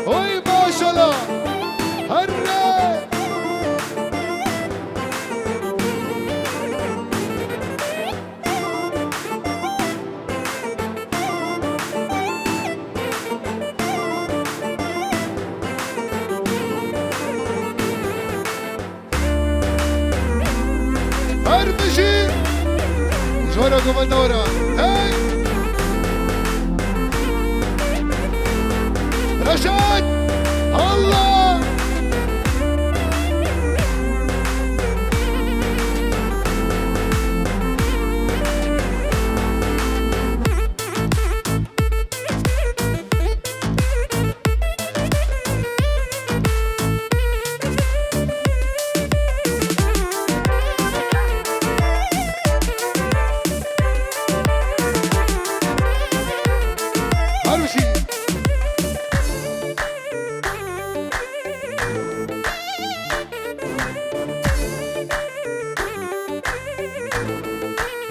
وي ما شاء الله هرّي هرمشي جورا قبل دورة هاي رشاد الله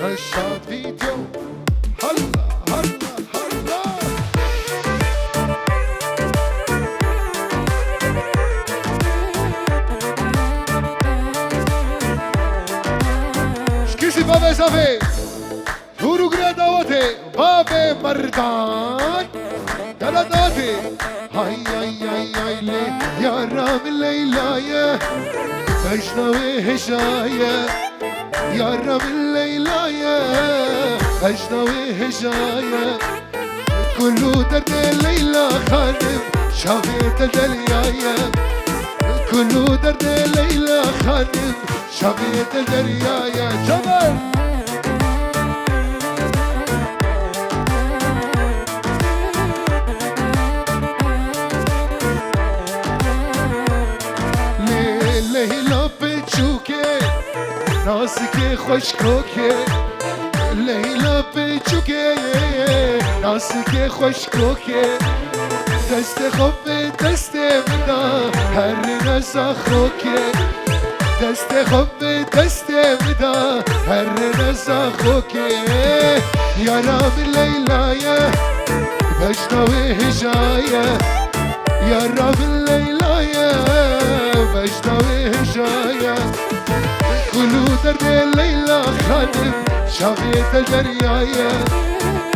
رشاد فيديو هلا هلا هلا شكيسي بابا صافي شورو قرا دعوتي بابا مردان قرا دعوتي هاي هاي هاي هاي لي يا رام الليلاية عشنا هشاية يا رب الليلاية عشنا وهشاية كله درد الليلة خانم شافت الدرياية كله درد الليلة خانم شافت الدرياية جمال ليلة بتشوكي ناسك خوشکوکه لیلا بچوکه ناسک خوشکوکه دست خوب دست مدا هر نزا خوکه دست خوب دست مدا هر نزا خوکه یارم لیلایه بشنوی هجایه یارم لیلایه بشنوی هجایه كلو درد الليلة خانم شافيت الدرياية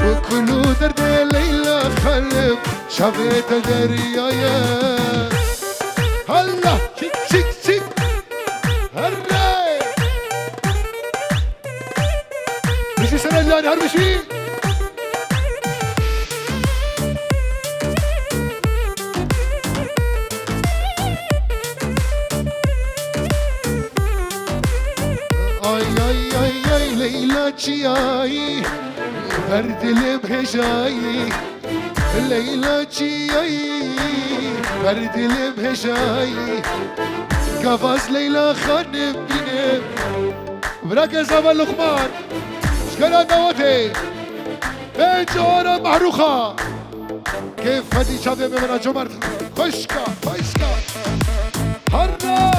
وكلو درد الليلة خانم شافيت الدرياية هلا شيك شيك شيك هلا مشي سنة اللي هرمشي ليلى جياي برد البهجاي ليلى جياي برد البهجاي قفاز ليلى خانم بينم بركز ابو لقمان شكرا دوتي بين جوارا محروخه كيف هدي شافي من جمر خشكا خشكا هرا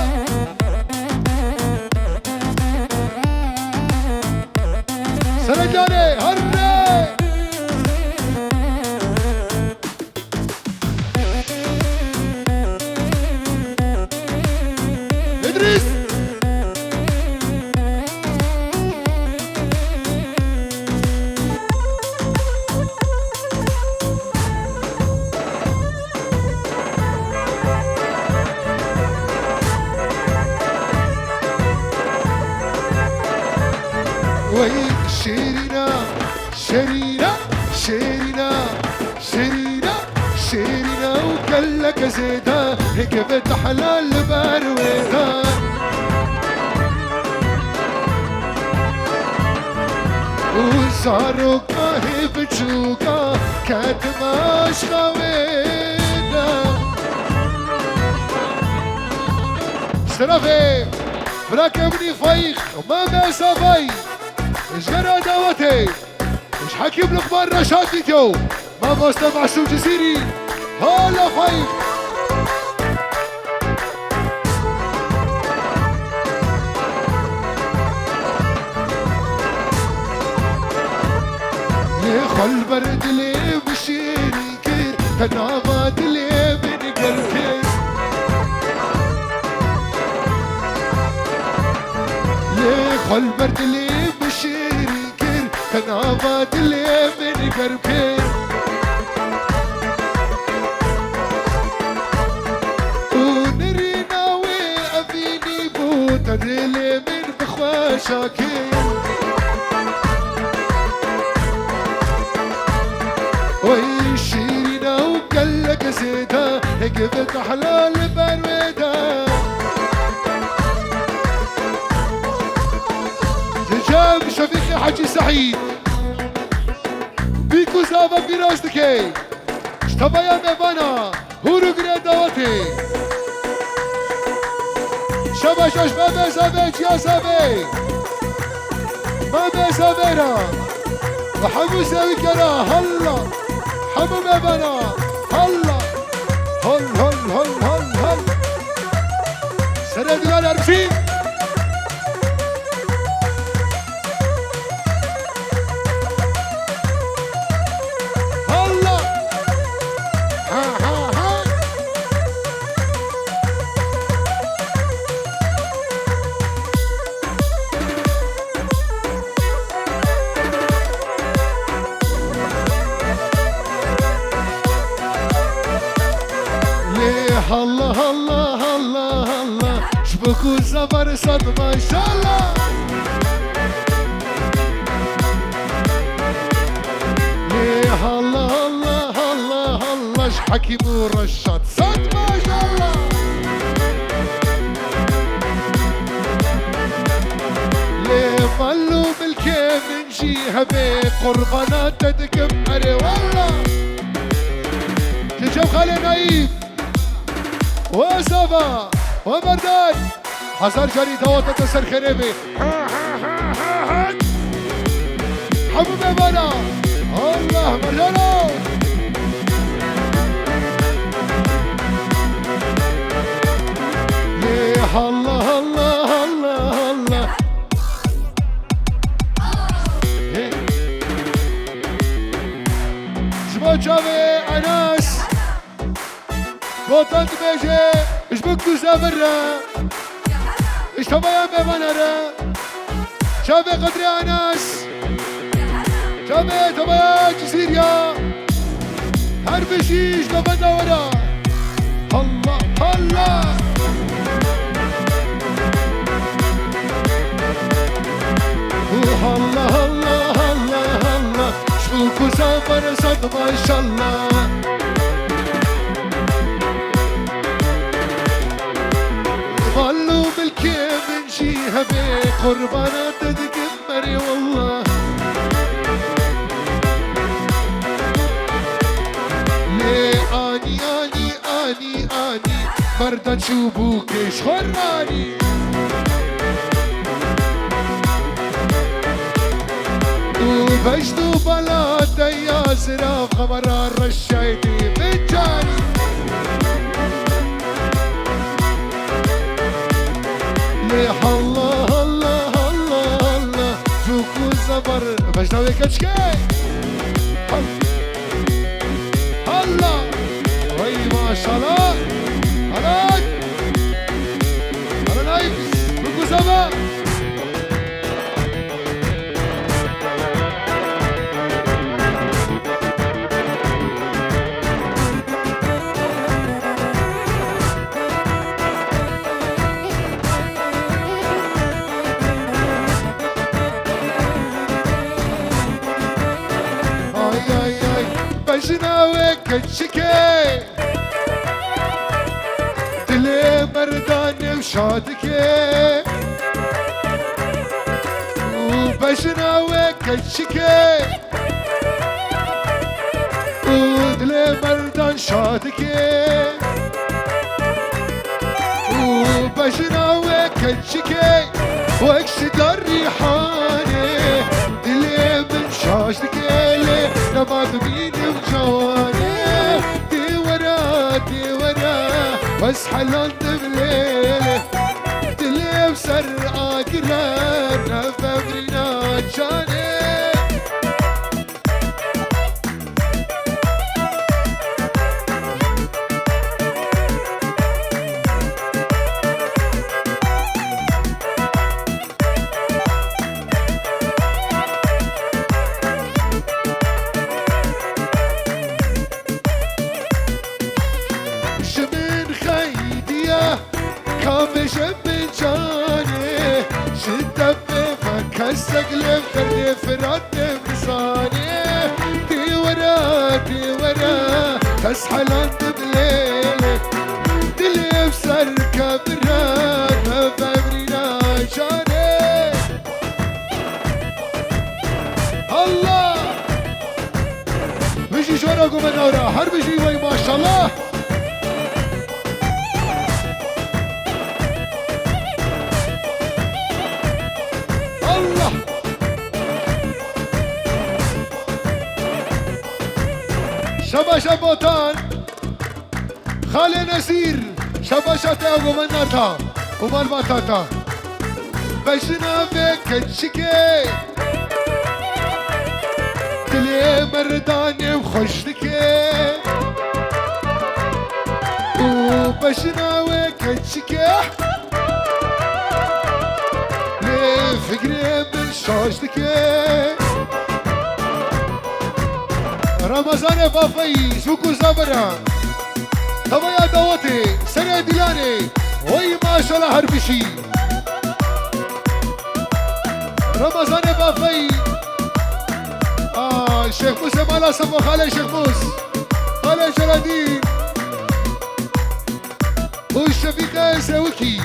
سرجاني هرّي إدريس وي شيرينا شيرينا شيرينا شيرينا شيرينا وكلك زيدا هيك فتح البار ويدا وصاروا كاهي بتشوكا كاتماش خويدا شرفي راكبني فايخ وما بيسا فايخ جرى دعوتي مش حكيم لقمان رشاد فيديو ما مستمع شو جزيري هلا فايخ يا خل برد لي بشيري كير تنافات لي بني سركز لخل برد اللي بشير كر تنابات اللي من قربين ونرينا وأبيني بوتر اللي من بخوا شاكين ويشيرنا وقلق زيدا قبت حلال برويدا جاب شفيقي حجي سعيد بيكو زابا بيراستكي اشتبايا ميبانا هورو قريد دواتي شباش اش بابي زابيج يا زابي بابي زابيرا وحمو ساوي كرا هلا حمو ميبانا هلا هل هل هل هل هل سنة دلال عرفين هلا ها ها ها هلا هلا هلا هلا شبكو زبر صدمة إن شاء الله ليه هلا هلا هلا هلا شحكي مرشد صدمة إن شاء الله ليه ملو بالكيف نجيها بقربانات تتكمر والله تجاب خالي نايف وصفا ومردان حزار جاري دوات تسر خريبي حبو ميبانا الله مردانو ليه الله الله الله الله شبا جابي اناس وطنت بيجي اش بكتو زابرة اش تبايا ميبانرة شابي قدري اناس شابي تبايا جزيريا هر بشيش لبنا ورا الله الله الله الله الله الله شوفوا سافر صدمة ان شاء الله ظلوا بالكيف نجيها بقربانات تتكمري والله ليه اني اني اني اني مردا نشوفوك شخراني وبجدو بلاد يا زراف خبر رشايتي بجاني الله الله الله الله فوكو زبر بجناوي كتشكي الله وي ما شاء الله هلاك هلا نايف فوكو زبر بجناوي كتشكي دلي مرداني وشادكي وبجناوي كتشكي ودلي مردان شادكي وبجناوي كتشكي واكسد الريحاني دلي من شاشتكي لما تبيني وجواني دي ورا بس حللت بليلي دلي بسر اقرار نفبرنا جاني شب جاني شدة بفك السقل بخلي فرد بصاني دي ورا تسحل عند بليلي دلي بسركة براد ما فامرينا جاني الله بيجي جوراكم من ورا هر بيجي وي ما شاء الله الله شبا شبوتان خالي نسير شبا شتا ومناتا ومال باتاتا بجنا بك تشكي دلي مرداني وخشتكي وبجنا وك تشكي لي فكري من شاشتكي رمضان بافي سوكو زبرا تبايا دواتي سنة دلاني وي ما شاء الله هربشي رمضان بافي شيخ موسى مالا صفو خالي شيخ موس خالي جلالدين والشفيقة سوكي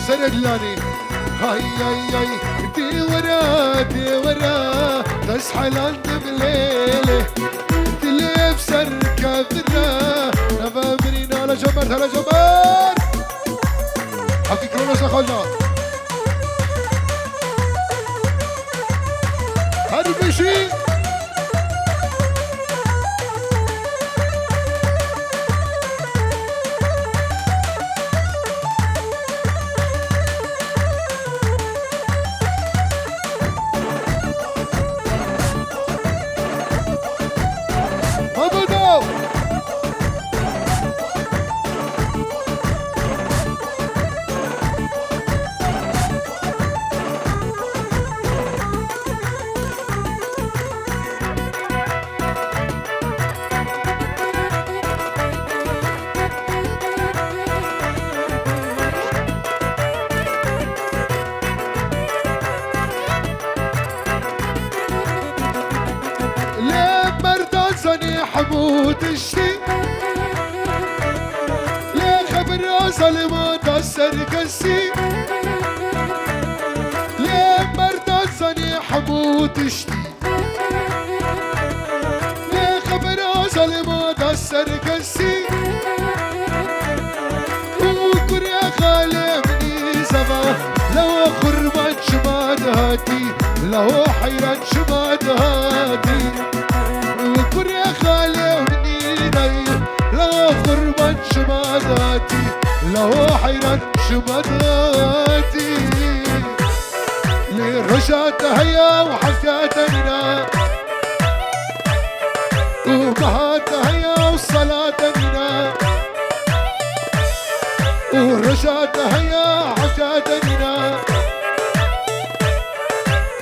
سنة دلاني هاي دي ورا تسحل عند بليلي دلي بسركة برا نفامرين على جمر حكي كرونوس أخونا هربشي حمود الشي ليه خبر ظلمات السرقسي ليه مرد صني حمود الشي ليه خبر ظلمات السرقسي وكريا خالي مني زبا لو خربان شماد هاتي لو حيران شماد هاتي وكريا خالي ونيني لو خربان شماداتي لو حيران شماداتي لرجعت هيا وحكاتنا ومهات هيا وصلاة منا ورجعت هيا حكاتنا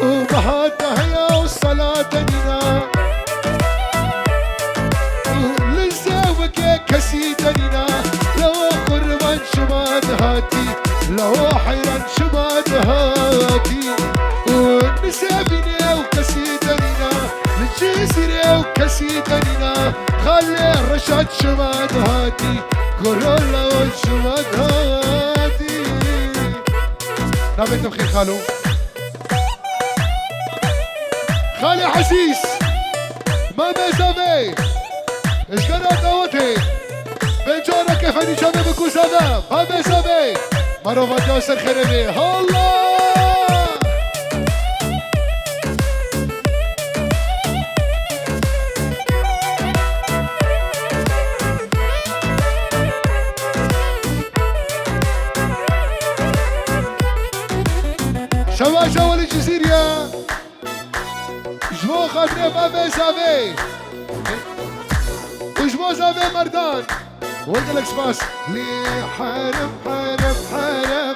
ومهات هيا وصلاة منا كسيتنا لو خربان شماد هاتي لو حيران شماد هاتي ونسابنا وكسيتنا نجيسنا وكسيتنا خلي الرشاد شماد هاتي كورولا والشماد هاتي نعمل بخير خالو خالي حسيس ماما زابي ايش قرأت دوتي بنجورة كيف هني شامي بكو سبب هذا سبب مروفات ياسر خربي الله شوا شوا الجزيرية جمو خاطري بابي سابي وجمو زابي مردان ولد الاكسباس لي حارب حارب حارب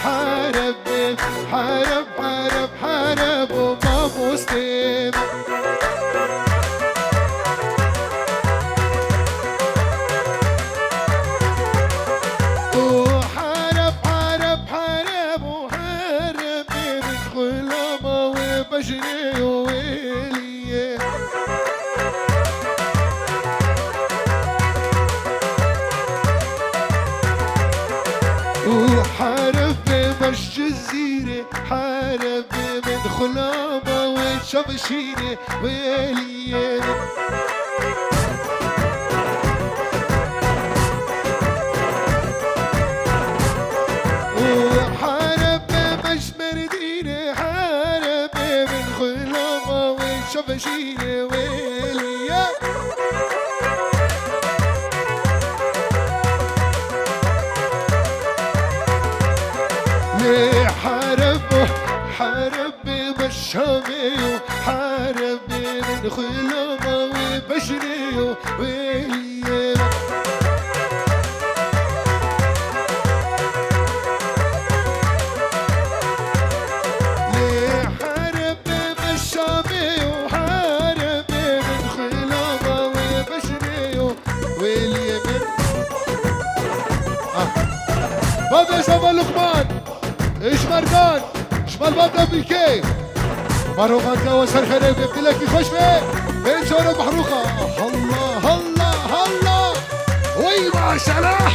حارب حارب حارب حارب وما مسلم وحارب حارب خلامة وتشبشيني ويلي وحارب مش مرديني حارب من خلامة وتشبشيني ويلي حارب بالشامي وحارب من خلامة وبشري ويلي حارب بالشامي وحارب من خلامة وبشري ويلي بابا شباب لقمان ايش مردان شمال بابا بيكي مروقة توسر خريب يبدلك يخش فيه بين شورة محروقة الله الله الله وي ما شاء الله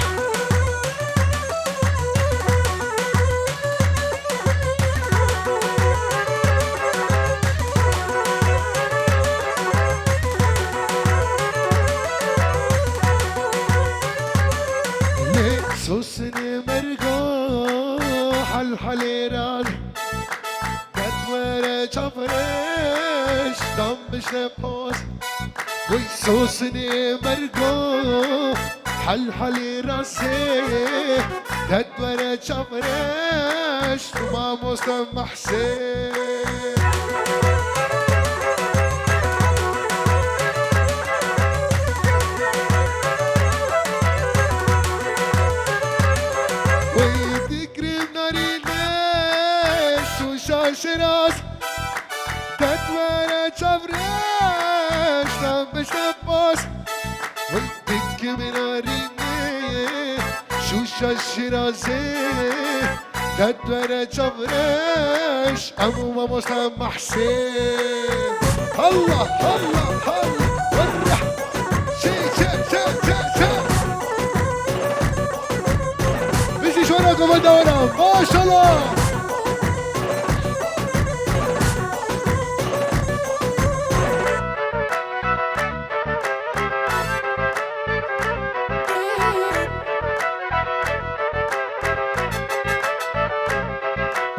سوسني مرقو حل راز كتورة جفرش دم بشرب حوز ويسوسني مرقو حل راسي كتورة جفرش وما مستمع حسين شراس تدوير شفرش نمش نباس ويدك من ريمي شوشة الشرازي تدوير شفرش أمو ما مستمع حسين الله الله الله ورح شي بيجي شوراكم الدورة ما شاء الله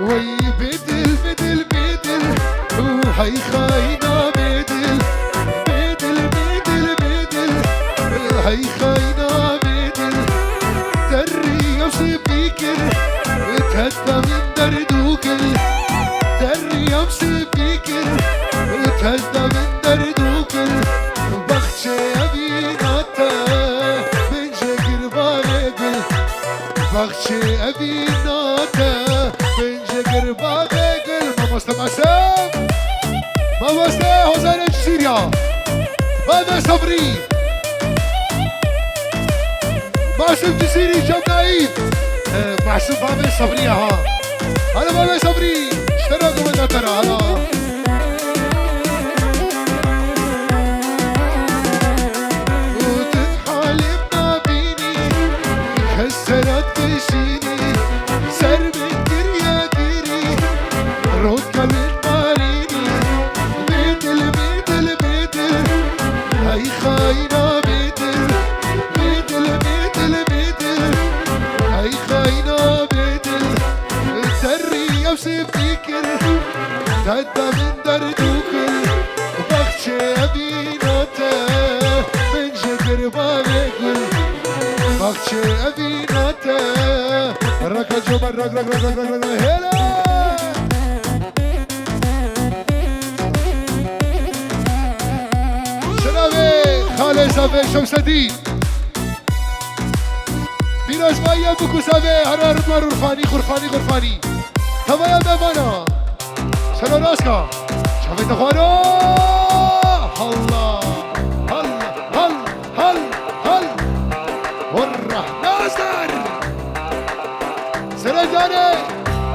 وي بدل وهي خاينة بدل هي خاينة بدل تري يمشي بيكر وتهدى من دردوكل تري يمشي بيكر وتهدى من دردوكل بخشي أبيناتا من شكر باغيقل بخشي أبيناتا ما مستمع سام ما مستمع حسين سوريا ماذا صبري معصوم جسيري جمعيد معصوم بابي صبري ها هلا بابي صبري اشتراكوا بدنا ترى هلا وتتحالب ما بيني كسرت تشيني سربي روكا للماريني بيدل هاي خاينة بيدل هاي خاينة بيدل تري يوسف فيكر تهدى من دردوكل بخشي أبيناتا من شكر باغيقل بخشي أبيناتا ركا جمر رك هلا خاله سافه شمسدی بیراز مایه بکو سافه حرارت مرور خرفانی تمایا بمانا سلو راسکا شافه تخوانا الله هل ورح ناصر سرجانه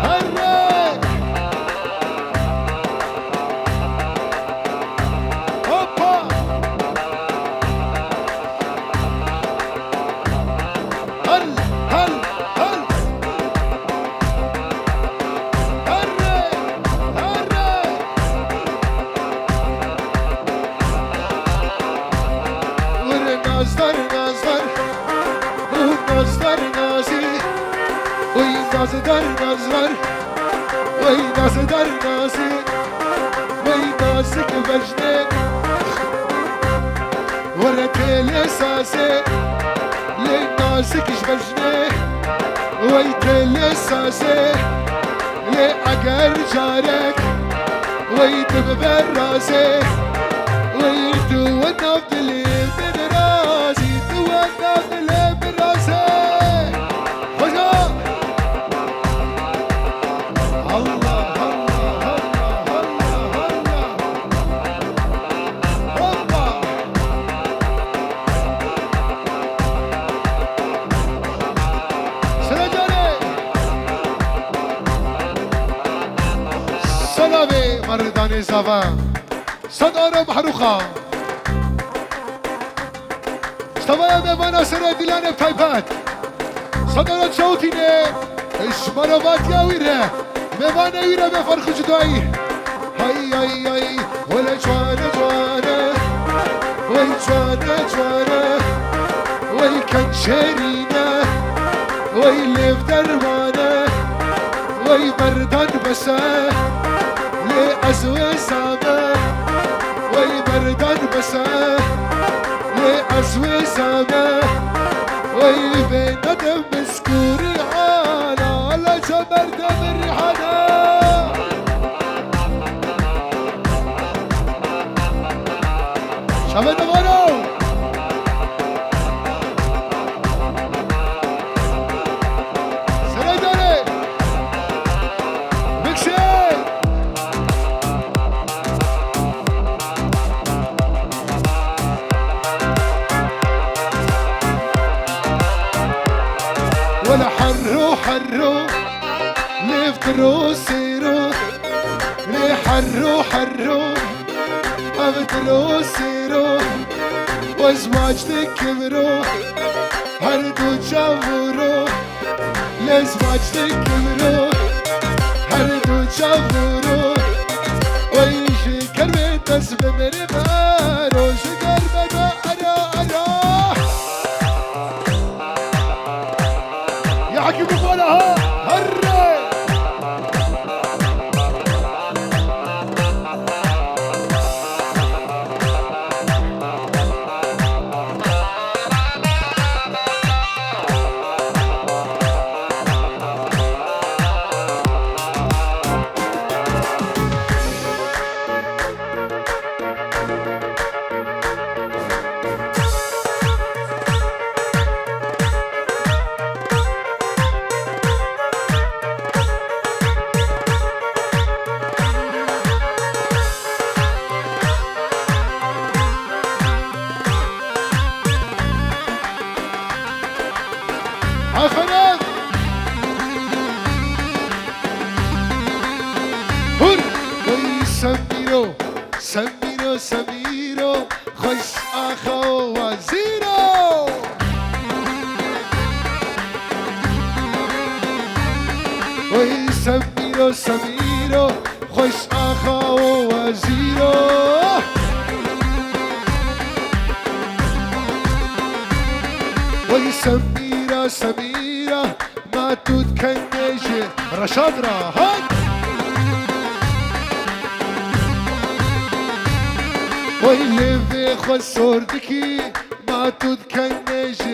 هره ناز در نازور وی ناز در نازی وی نازک بجنه ورتل سازه لی نازکش بجنه وی تل سازه لی اگر جارک وی تببر رازه وی تو ناف دلی من رازی تو ناف دلی من رازه خوشا الله الله الله الله الله سلجاني سلامي مرداني زفا صدارم حروخا اشتبايا ميوانا سره دلانه بتايبات صدارت شوتينه اشمرابات ياويره ميوانا ويره بفرخ جدائي هاي هاي هاي ولا جوانه جوانه وي جوانه جوانه وي كان شرينه وي ليف درمانه وي مردان بسه لي أزوي سامه وي مردان بسه لي أزوي سامه وي بين دم مسكوري على جمر دم الريحانه شباب نمارو سلام مكسي ولا حرو حرو لفترو سيرو لي حرو حرو أبتلو سيرو وازواج تكبرو هردو جاورو لازواج تكبرو هردو جاورو ويجي كرمي تسبب مرمارو شكر بدا أرا يحكي بقولها هرّي عفنا هر وي سميرو سميرو سميرو خوش آخو وزيرو وي سميرو سميرو خوش آخو وزيرو وي سميرة سميرة ما تتكنج رشاد راهات ويلي في خسردكي ما تتكنج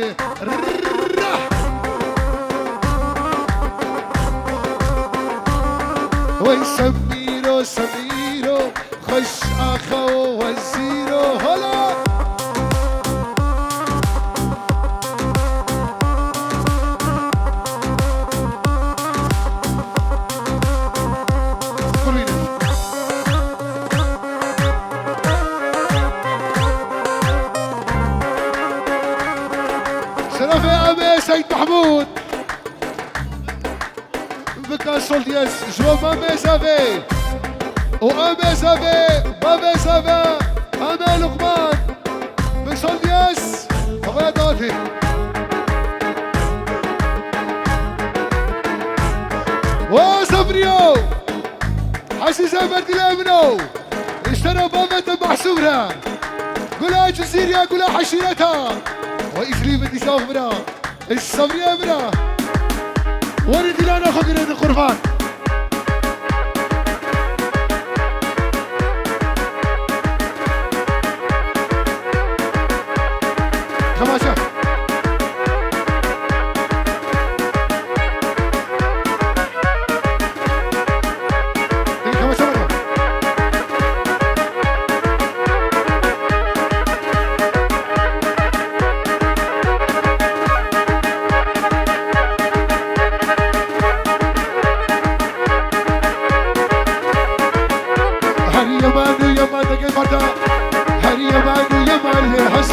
وي سميرو سميرو خش اخو وزيرو هلا شرف يا أبي سيد محمود بكا سولديس جو ما ميسافي وأبي سافي ما ميسافي أنا لقمان بسولديس فقط دوتي وصبريو حسيسة بردي لابنو اشتروا بابة محسورة قولها جزيريا قولها حشيرتها وإسلي بدي صبرا الصبرية برا ولدي لا ناخذ يد القربان كماشة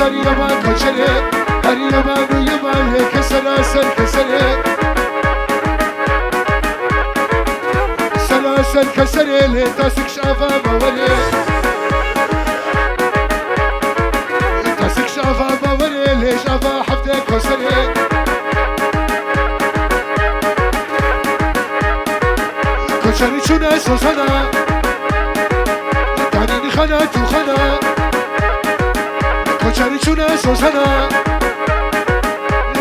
هري يمان كشري هري يمان يمان كسلاسل كسري سلاسل كسري لتاسك شافا مولي تاسك شافا مولي لشافا حفتك كسري كشري شو ناس وصنا تعني خنات وخنا كشري شو ناس وصنا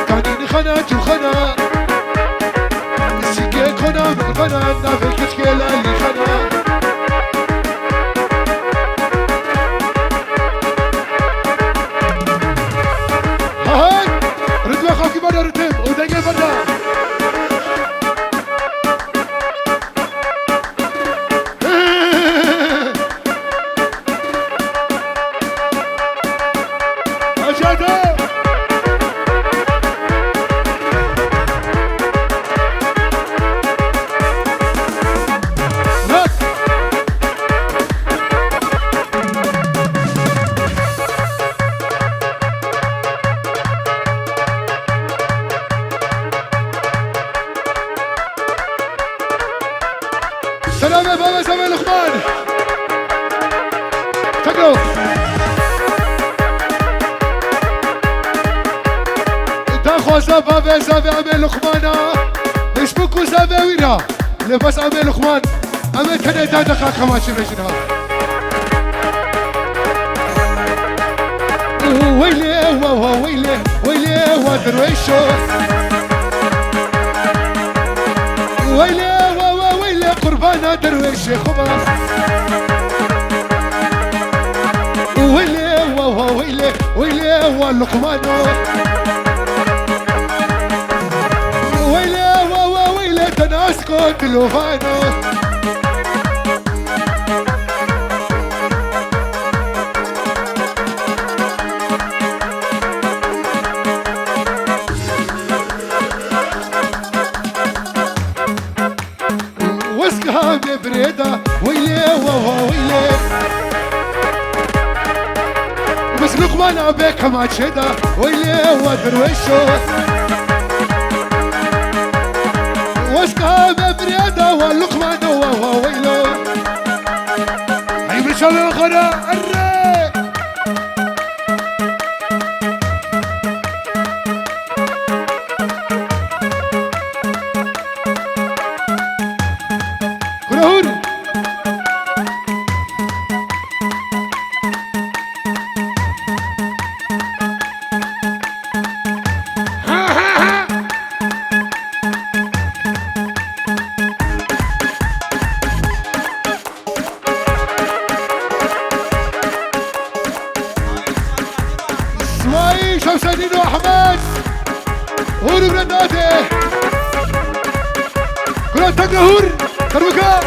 تعني خنات وخنا سيكي كنا بالفنا نافل كشكيلا اللي خنا هاي ردوا خاكي بدا رتم ودقي بدا سلام يا بابا سامي لقمان تقلوا داخل زبابة زبابة عمي لقمانا نشبكوا زبابة وينها لبس عمي لقمان عمي تنى دادقا كمان شبرشنها ويلي ويلي ويلي ودرويشو ويلي قربانا درويش خبا ويلي ويلي ويلي واللقمانو ويلي ويلي تناسكو تلوفانو وسكها بريدة ويلي ويلي بس لقمان عبيك ما تشدا ويلي ودرويشو وسكها بريدة واللقمان ويلي هاي بشال الغراء الري شمسانين وحماس هور برنداتي كلها تقنا هور تربكا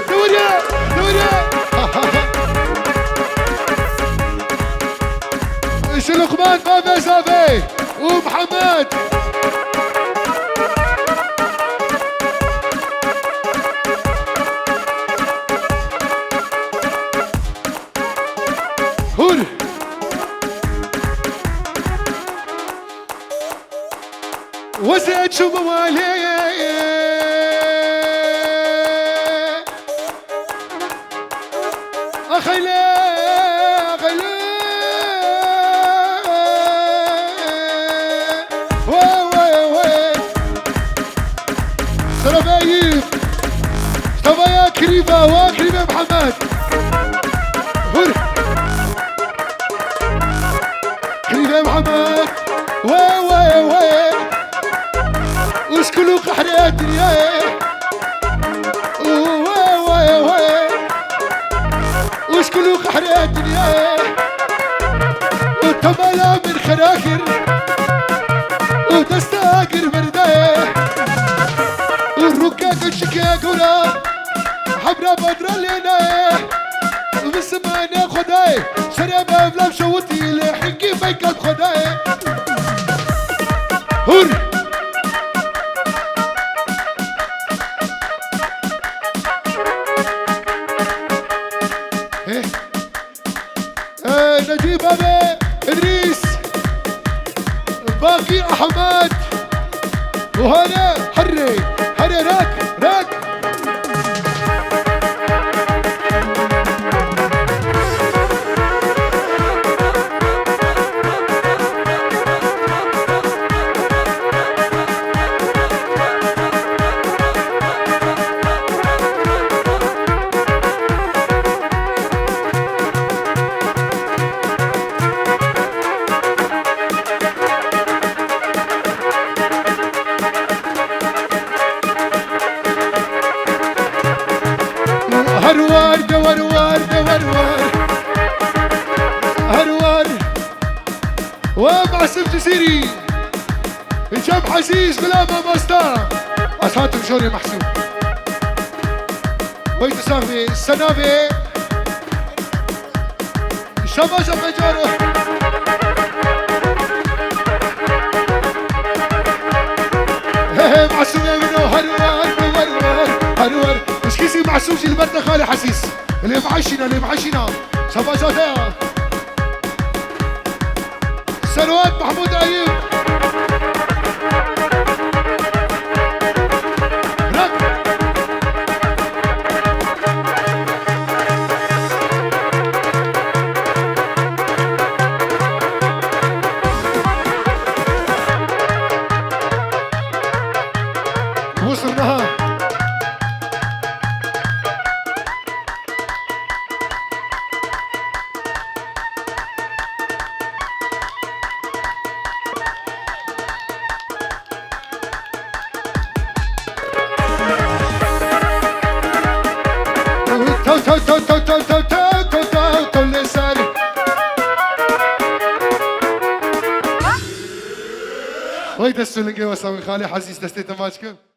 دوريا دوريا ايش لقمان بابا زافي ومحمد هور وزيد شو موالي أخيلي أخيلي وي سلام يا ييف وكريمة محمد هر كريمة محمد وي وشكلو قحرية الدنيا وي وشكلو قحرية الدنيا وتملا من خراخر ودستاقر مرداية والركاك الشكاك ولا حبنا بدر لنا وبسمعنا خداي شرب افلام شوتي لحكي فيك خداي هر نجيب ابي ادريس باقي احمد وهنا حري راك هروار ومعصم جزيري هشام حسيس غلامة مستا أصحاب مشوري محسوب ويت صاحبي السنابي شباشة مجارو معصوم منو هروار مش كيسي معصومش البرد خالي حسيس اللي معشنا شباشة سروات محمود أيوب رك وصلناها تو لساني ويت السلنجي وسامي خالي حسيس دستيت ماتشكم